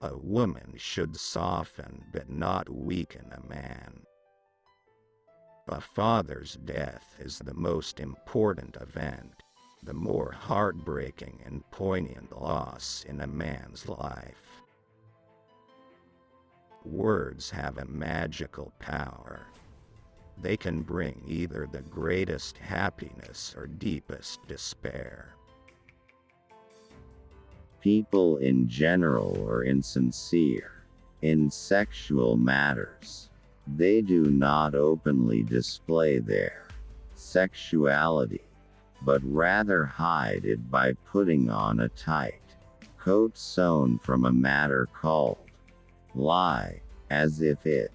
A woman should soften but not weaken a man. A father's death is the most important event, the more heartbreaking and poignant loss in a man's life. Words have a magical power. They can bring either the greatest happiness or deepest despair. People in general are insincere in sexual matters. They do not openly display their sexuality, but rather hide it by putting on a tight coat sewn from a matter called lie, as if it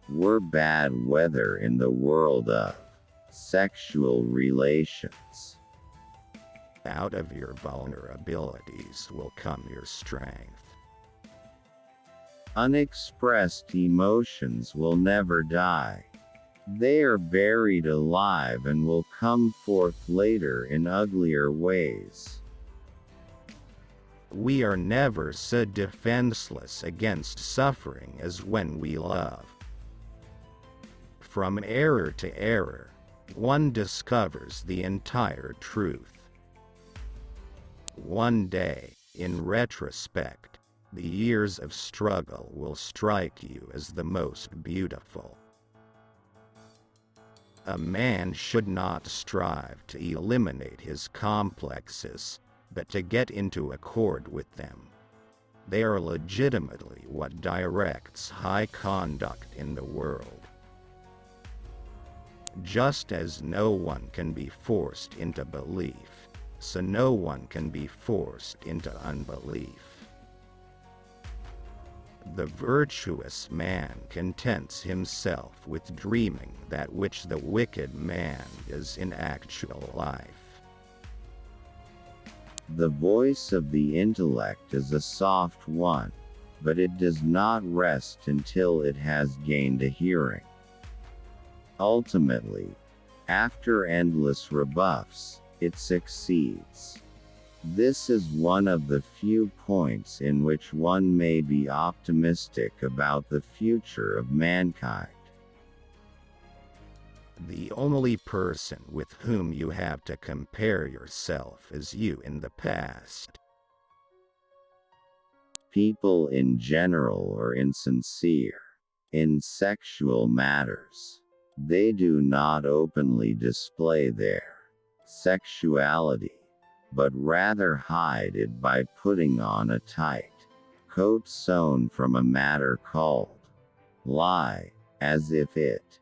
were bad weather in the world of sexual relations. Out of your vulnerabilities will come your strength. Unexpressed emotions will never die. They are buried alive and will come forth later in uglier ways. We are never so defenseless against suffering as when we love. From error to error, one discovers the entire truth. One day, in retrospect, the years of struggle will strike you as the most beautiful. A man should not strive to eliminate his complexes, but to get into accord with them. They are legitimately what directs high conduct in the world. Just as no one can be forced into belief, so no one can be forced into unbelief. The virtuous man contents himself with dreaming that which the wicked man is in actual life. The voice of the intellect is a soft one, but it does not rest until it has gained a hearing. Ultimately, after endless rebuffs, it succeeds. This is one of the few points in which one may be optimistic about the future of mankind. The only person with whom you have to compare yourself is you in the past. People in general are insincere in sexual matters. They do not openly display their sexuality, but rather hide it by putting on a tight coat sewn from a matter called lie, as if it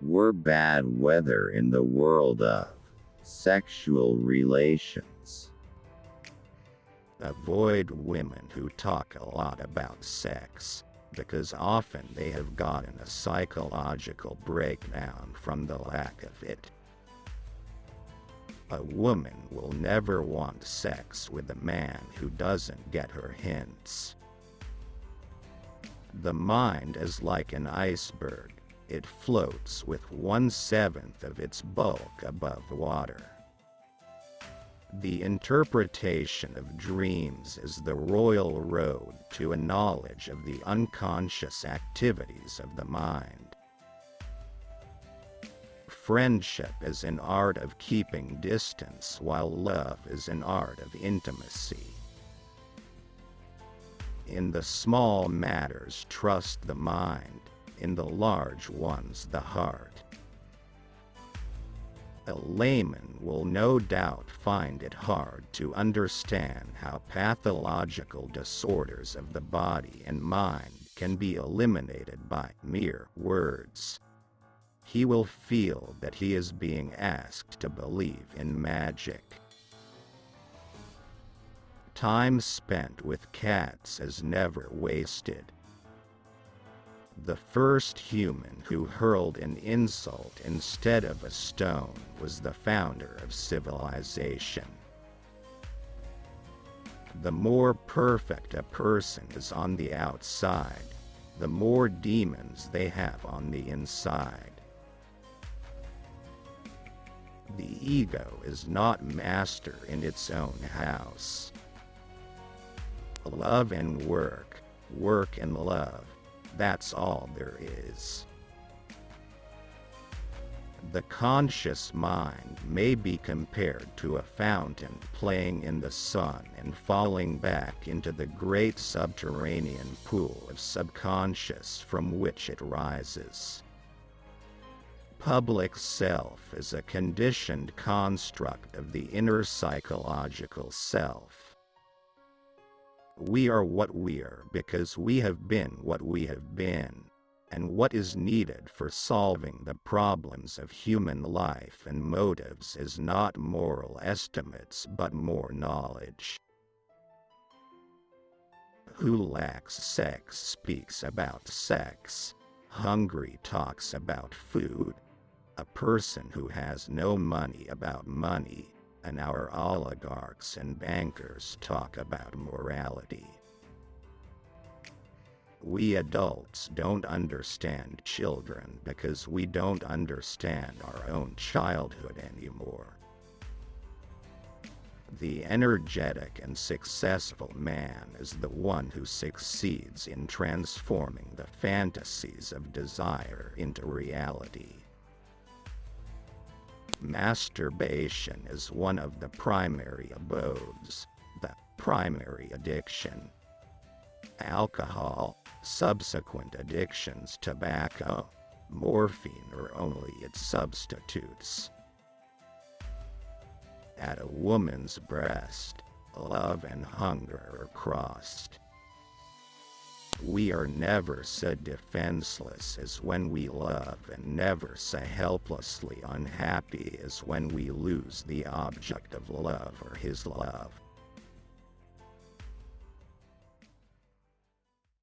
were bad weather in the world of sexual relations. Avoid women who talk a lot about sex, because often they have gotten a psychological breakdown from the lack of it. A woman will never want sex with a man who doesn't get her hints. The mind is like an iceberg. It floats with 1/7 of its bulk above water. The interpretation of dreams is the royal road to a knowledge of the unconscious activities of the mind. Friendship is an art of keeping distance, while love is an art of intimacy. In the small matters, trust the mind. In the large ones, the heart. A layman will no doubt find it hard to understand how pathological disorders of the body and mind can be eliminated by mere words. He will feel that he is being asked to believe in magic. Time spent with cats is never wasted. The first human who hurled an insult instead of a stone was the founder of civilization. The more perfect a person is on the outside, the more demons they have on the inside. The ego is not master in its own house. Love and work, work and love, that's all there is. The conscious mind may be compared to a fountain playing in the sun and falling back into the great subterranean pool of subconscious from which it rises. Public self is a conditioned construct of the inner psychological self. We are what we are because we have been what we have been, and what is needed for solving the problems of human life and motives is not moral estimates but more knowledge. Who lacks sex speaks about sex. Hungry talks about food. A person who has no money about money, and our oligarchs and bankers talk about morality. We adults don't understand children because we don't understand our own childhood anymore. The energetic and successful man is the one who succeeds in transforming the fantasies of desire into reality. Masturbation is one of the primary abodes, the primary addiction. Alcohol, subsequent addictions, tobacco, morphine are only its substitutes. At a woman's breast, love and hunger are crossed. We are never so defenseless as when we love, and never so helplessly unhappy as when we lose the object of love or his love.